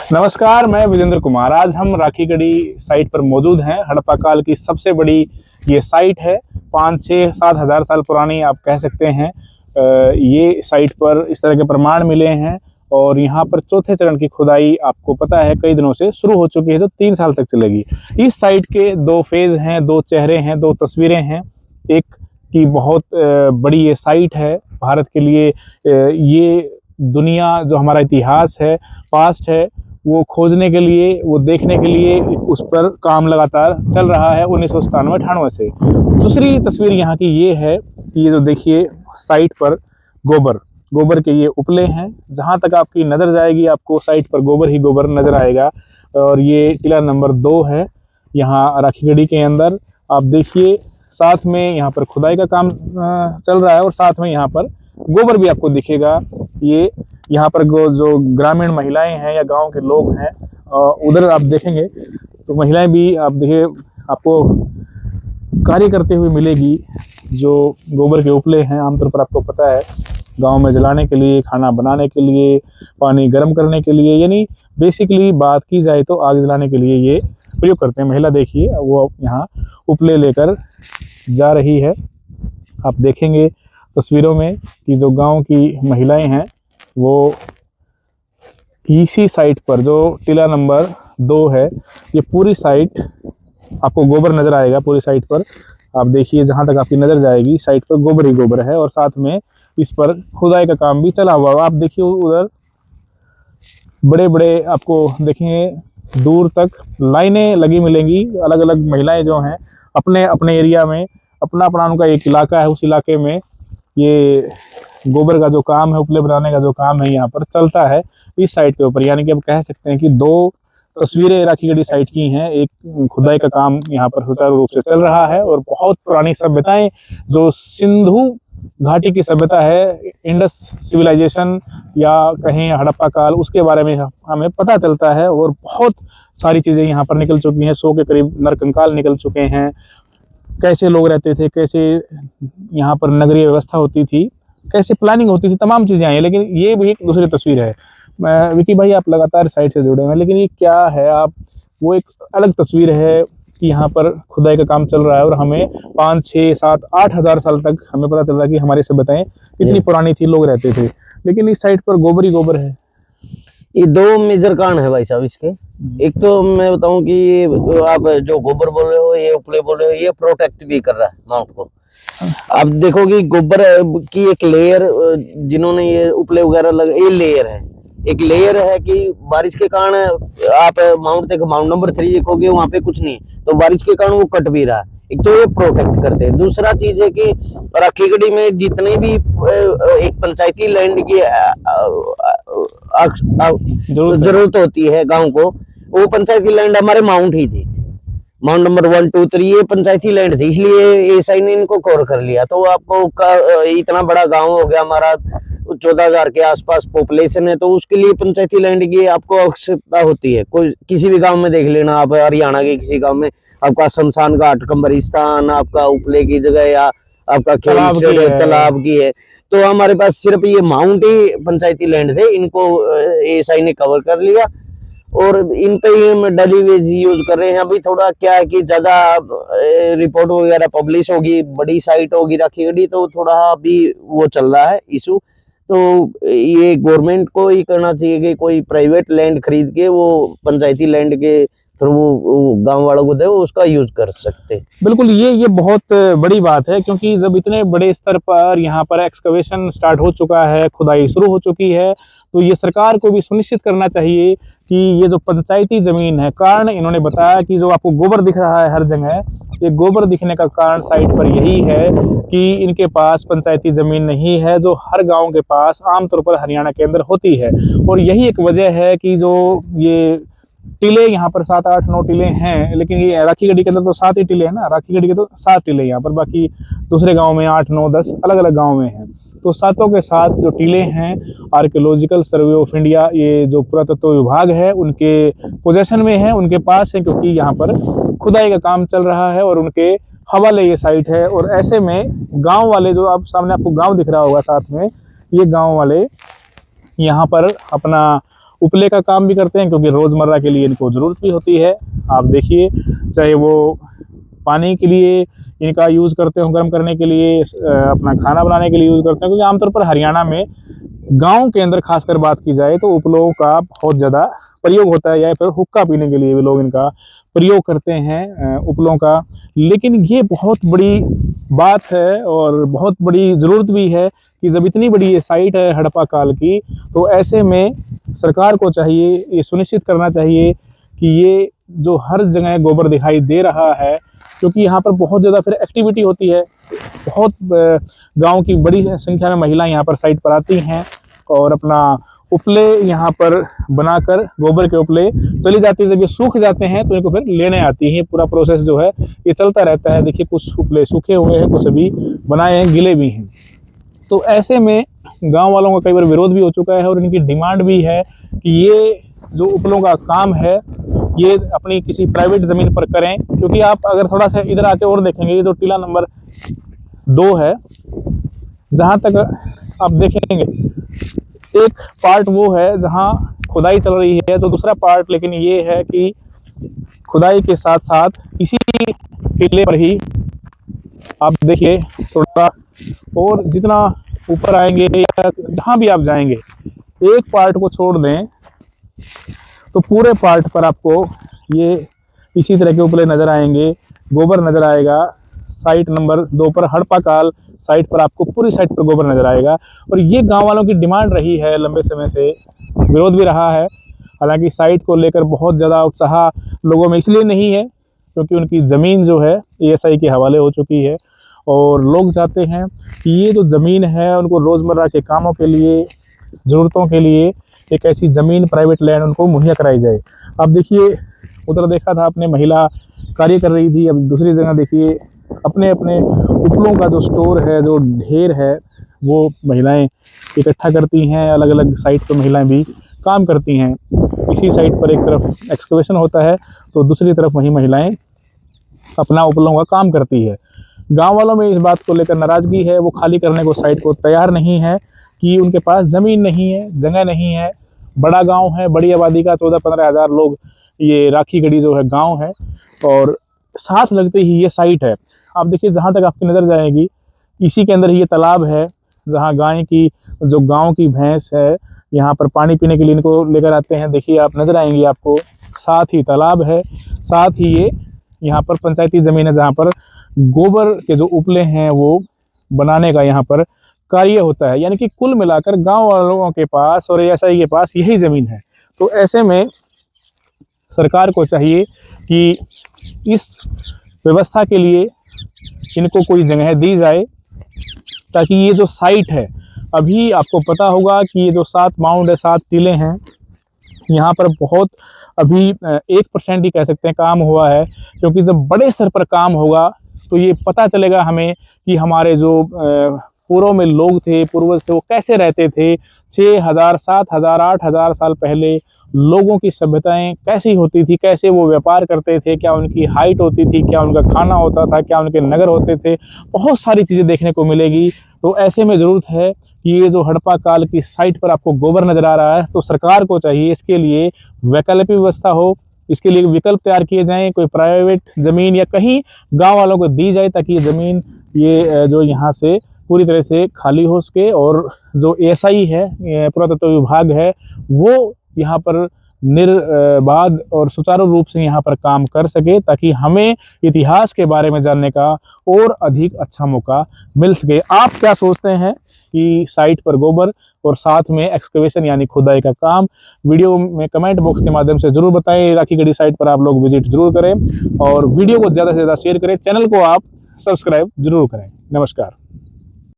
नमस्कार, मैं विजेंद्र कुमार। आज हम राखीगढ़ी साइट पर मौजूद हैं। हड़प्पा काल की सबसे बड़ी ये साइट है। 5-6-7 हज़ार साल पुरानी आप कह सकते हैं। ये साइट पर इस तरह के प्रमाण मिले हैं और यहाँ पर चौथे चरण की खुदाई आपको पता है कई दिनों से शुरू हो चुकी है, जो 3 साल तक चलेगी। इस साइट के 2 फेज़ हैं, 2 चेहरे हैं, 2 तस्वीरें हैं। एक की बहुत बड़ी ये साइट है भारत के लिए। ये दुनिया जो हमारा इतिहास है, पास्ट है, वो खोजने के लिए, वो देखने के लिए उस पर काम लगातार चल रहा है 1997-98 से। दूसरी तस्वीर यहाँ की ये है कि ये जो देखिए साइट पर गोबर के ये उपले हैं। जहाँ तक आपकी नज़र जाएगी आपको साइट पर गोबर ही गोबर नज़र आएगा। और ये टीला नंबर 2 है यहाँ राखीगढ़ी के अंदर। आप देखिए साथ में यहाँ पर खुदाई का काम चल रहा है और साथ में यहाँ पर गोबर भी आपको दिखेगा। ये यहाँ पर जो ग्रामीण महिलाएं हैं या गांव के लोग हैं, उधर आप देखेंगे तो महिलाएं भी आप देखिए आपको कार्य करते हुए मिलेगी। जो गोबर के उपले हैं आमतौर पर आपको पता है गांव में जलाने के लिए, खाना बनाने के लिए, पानी गर्म करने के लिए, यानी बेसिकली बात की जाए तो आग जलाने के लिए ये प्रयोग करते हैं। महिला देखिए वो यहाँ उपले लेकर जा रही है। आप देखेंगे तस्वीरों में कि जो गांव की महिलाएं हैं वो इसी साइट पर, जो टीला नंबर 2 है, ये पूरी साइट आपको गोबर नज़र आएगा। पूरी साइट पर आप देखिए जहाँ तक आपकी नज़र जाएगी साइट पर गोबर ही गोबर है और साथ में इस पर खुदाई का काम भी चला हुआ है। आप देखिए उधर बड़े बड़े आपको देखेंगे दूर तक लाइनें लगी मिलेंगी। अलग अलग महिलाएं जो हैं अपने अपने एरिया में, अपना अपना उनका एक इलाका है, उस इलाके में ये गोबर का जो काम है, उपले बनाने का जो काम है यहाँ पर चलता है इस साइट के ऊपर। यानी कि आप कह सकते हैं कि 2 तस्वीरें राखीगढ़ी साइट की हैं। एक खुदाई का काम यहाँ पर सुचारू रूप से चल रहा है और बहुत पुरानी सभ्यताएं, जो सिंधु घाटी की सभ्यता है, इंडस सिविलाइजेशन या कहें हड़प्पा काल, उसके बारे में हमें पता चलता है। और बहुत सारी चीज़ें यहाँ पर निकल चुकी हैं। 100 के करीब नरकंकाल निकल चुके हैं। कैसे लोग रहते थे, कैसे यहाँ पर नगरीय व्यवस्था होती थी, कैसे प्लानिंग होती थी, तमाम चीज़ें आई हैं। लेकिन ये भी एक दूसरी तस्वीर है। विकी भाई आप लगातार साइट से जुड़े हैं, लेकिन ये क्या है, आप वो एक अलग तस्वीर है कि यहाँ पर खुदाई का काम चल रहा है और हमें 5-6-7-8 हज़ार साल तक हमें पता चल रहा है कि हमारी सभ्यताएं इतनी पुरानी थी, लोग रहते थे। लेकिन इस साइट पर गोबर ही गोबर है। ये 2 मेजर कारण है भाई साहब इसके। एक तो मैं बताऊं कि ये आप जो गोबर बोल रहे हो, ये उपले बोल रहे हो, ये प्रोटेक्ट भी कर रहा है माउंट को। आप देखो कि गोबर की एक लेयर, जिन्होंने ये उपले वगैरह लगे, ये लेयर है, एक लेयर है कि बारिश के कारण आप माउंट देखो, माउंट नंबर 3 देखोगे वहां पे कुछ नहीं, तो बारिश के कारण वो कट भी रहा है। एक तो ये प्रोटेक्ट करते हैं। दूसरा चीज है कि राखीगढ़ी में जितने भी एक पंचायती लैंड की जरूरत होती है गांव को, वो पंचायती लैंड हमारे माउंट ही थी। माउंट नंबर 1, 2, 3 ये पंचायती लैंड थी, इसलिए एसआई ने इनको कवर कर लिया। तो आपको इतना बड़ा गांव हो गया हमारा, 14,000 के आसपास पॉपुलेशन है, तो उसके लिए पंचायती लैंड की आपको आवश्यकता होती है। कोई किसी भी गांव में देख लेना आप, हरियाणा के किसी गांव में आपका शमशान घाट, कब्रिस्तान, आपका उपले की जगह या आपका तालाब की है। तो हमारे पास सिर्फ ये माउंट ही पंचायती लैंड थे, इनको एसआई ने कवर कर लिया और इन पे ही हम डेली वेज यूज कर रहे हैं। अभी थोड़ा क्या है कि ज्यादा रिपोर्ट वगैरह पब्लिश होगी, बड़ी साइट होगी राखीगढ़ी, तो थोड़ा अभी वो चल रहा है इशू। तो ये गवर्नमेंट को ही करना चाहिए कि कोई प्राइवेट लैंड खरीद के वो पंचायती लैंड के थ्रू गांव वालों को दे, वो उसका यूज कर सकते। बिल्कुल, ये बहुत बड़ी बात है, क्योंकि जब इतने बड़े स्तर पर यहाँ पर एक्सकवेशन स्टार्ट हो चुका है, खुदाई शुरू हो चुकी है, तो ये सरकार को भी सुनिश्चित करना चाहिए कि ये जो पंचायती जमीन है, कारण इन्होंने बताया कि जो आपको गोबर दिख रहा है हर जगह, ये गोबर दिखने का कारण साइट पर यही है कि इनके पास पंचायती जमीन नहीं है, जो हर गाँव के पास आमतौर पर हरियाणा के अंदर होती है। और यही एक वजह है कि जो ये टीले यहाँ पर 7-8-9 टीले हैं, लेकिन ये राखीगढ़ी के अंदर तो 7 ही टीले हैं ना। राखीगढ़ी के तो 7 टीले यहाँ पर, बाकी दूसरे गांव में 8-9-10 अलग अलग गांव में हैं। तो 7 के 7 जो टीले हैं, आर्कियोलॉजिकल सर्वे ऑफ इंडिया, ये जो पुरातत्व विभाग है उनके पोजेशन में है, उनके पास है, क्योंकि यहाँ पर खुदाई का काम चल रहा है और उनके हवाले ये साइट है। और ऐसे में गाँव वाले, जो आप सामने आपको गाँव दिख रहा होगा साथ में, ये गाँव वाले यहाँ पर अपना उपले का काम भी करते हैं, क्योंकि रोज़मर्रा के लिए इनको ज़रूरत भी होती है। आप देखिए, चाहे वो पानी के लिए इनका यूज़ करते हो, गर्म करने के लिए, अपना खाना बनाने के लिए यूज़ करते हैं, क्योंकि आमतौर पर हरियाणा में गाँव के अंदर खासकर बात की जाए तो उपलों का बहुत ज़्यादा प्रयोग होता है, या फिर हुक्का पीने के लिए भी लोग इनका प्रयोग करते हैं उपलों का। लेकिन ये बहुत बड़ी बात है और बहुत बड़ी ज़रूरत भी है कि जब इतनी बड़ी ये साइट है हड़प्पा काल की, तो ऐसे में सरकार को चाहिए ये सुनिश्चित करना चाहिए कि ये जो हर जगह गोबर दिखाई दे रहा है, क्योंकि यहाँ पर बहुत ज़्यादा फिर एक्टिविटी होती है, बहुत गांव की बड़ी संख्या में महिलाएं यहाँ पर साइट पर आती हैं और अपना उपले यहाँ पर बनाकर गोबर के उपले चली जाती है। जब ये सूख जाते हैं तो इनको फिर लेने आती हैं। पूरा प्रोसेस जो है ये चलता रहता है। देखिए, कुछ उपले सूखे हुए हैं, कुछ अभी बनाए हैं, गिले भी हैं। तो ऐसे में गांव वालों का कई बार विरोध भी हो चुका है और इनकी डिमांड भी है कि ये जो उपलों का काम है ये अपनी किसी प्राइवेट ज़मीन पर करें, क्योंकि आप अगर थोड़ा सा इधर आके और देखेंगे, ये जो टीला नंबर 2 है, जहाँ तक आप देखेंगे एक पार्ट वो है जहाँ खुदाई चल रही है, तो दूसरा पार्ट लेकिन ये है कि खुदाई के साथ साथ इसी टीले पर ही आप देखिए थोड़ा और जितना ऊपर आएंगे या जहाँ भी आप जाएंगे, एक पार्ट को छोड़ दें तो पूरे पार्ट पर आपको ये इसी तरह के उपले नज़र आएंगे, गोबर नज़र आएगा। साइट नंबर 2 पर हड़प्पा काल साइट पर आपको पूरी साइट पर गोबर नज़र आएगा। और ये गांव वालों की डिमांड रही है लंबे समय से, विरोध भी रहा है। हालांकि साइट को लेकर बहुत ज़्यादा उत्साह लोगों में इसलिए नहीं है क्योंकि उनकी ज़मीन जो है ASI के हवाले हो चुकी है और लोग चाहते हैं कि ये जो ज़मीन है उनको रोज़मर्रा के कामों के लिए, ज़रूरतों के लिए एक ऐसी ज़मीन, प्राइवेट लैंड उनको मुहैया कराई जाए। अब देखिए, उधर देखा था आपने महिला कार्य कर रही थी, अब दूसरी जगह देखिए अपने अपने उपलों का जो स्टोर है, जो ढेर है, वो महिलाएं इकट्ठा करती हैं। अलग अलग साइट पर महिलाएं भी काम करती हैं। इसी साइट पर एक तरफ एक्सकवेशन होता है तो दूसरी तरफ वहीं महिलाएं अपना उपलों का काम करती है। गांव वालों में इस बात को लेकर नाराज़गी है, वो खाली करने को साइट को तैयार नहीं है कि उनके पास ज़मीन नहीं है, जगह नहीं है। बड़ा गांव है, बड़ी आबादी का 14-15 हज़ार लोग ये राखीगढ़ी जो है गांव है और साथ लगते ही ये साइट है। आप देखिए, जहाँ तक आपकी नज़र जाएगी इसी के अंदर ही ये तालाब है जहाँ गाय की, जो गांव की भैंस है, यहाँ पर पानी पीने के लिए इनको लेकर आते हैं। देखिए, आप नज़र आएंगी आपको, साथ ही तालाब है, साथ ही ये यहाँ पर पंचायती ज़मीन है जहाँ पर गोबर के जो उपले हैं वो बनाने का यहाँ पर कार्य होता है। यानी कि कुल मिलाकर गांव वालों के पास और ASI के पास यही ज़मीन है। तो ऐसे में सरकार को चाहिए कि इस व्यवस्था के लिए इनको कोई जगह दी जाए, ताकि ये जो साइट है, अभी आपको पता होगा कि ये जो 7 माउंड है, 7 टीले हैं, यहाँ पर बहुत अभी 1% ही कह सकते हैं काम हुआ है। क्योंकि जब बड़े स्तर पर काम होगा तो ये पता चलेगा हमें कि हमारे जो पूर्व में लोग थे, पूर्वज थे, वो कैसे रहते थे। 6000, 7000, 8000 साल पहले लोगों की सभ्यताएं कैसी होती थी, कैसे वो व्यापार करते थे, क्या उनकी हाइट होती थी, क्या उनका खाना होता था, क्या उनके नगर होते थे, बहुत सारी चीज़ें देखने को मिलेगी। तो ऐसे में ज़रूरत है कि ये जो हड़प्पा काल की साइट पर आपको गोबर नज़र आ रहा है, तो सरकार को चाहिए इसके लिए वैकल्पिक व्यवस्था हो, इसके लिए विकल्प तैयार किए जाएं, कोई प्राइवेट ज़मीन या कहीं गांव वालों को दी जाए, ताकि ये ज़मीन ये जो यहाँ से पूरी तरह से खाली हो सके और जो ASI है, पुरातत्व विभाग है, वो यहाँ पर निर्बाध और सुचारू रूप से यहाँ पर काम कर सके, ताकि हमें इतिहास के बारे में जानने का और अधिक अच्छा मौका मिल सके। आप क्या सोचते हैं कि साइट पर गोबर और साथ में एक्सकवेशन यानी खुदाई का काम? वीडियो में कमेंट बॉक्स के माध्यम से जरूर बताएं। राखीगढ़ी साइट पर आप लोग विजिट जरूर करें और वीडियो को ज़्यादा से ज़्यादा शेयर करें। चैनल को आप सब्सक्राइब जरूर करें। नमस्कार।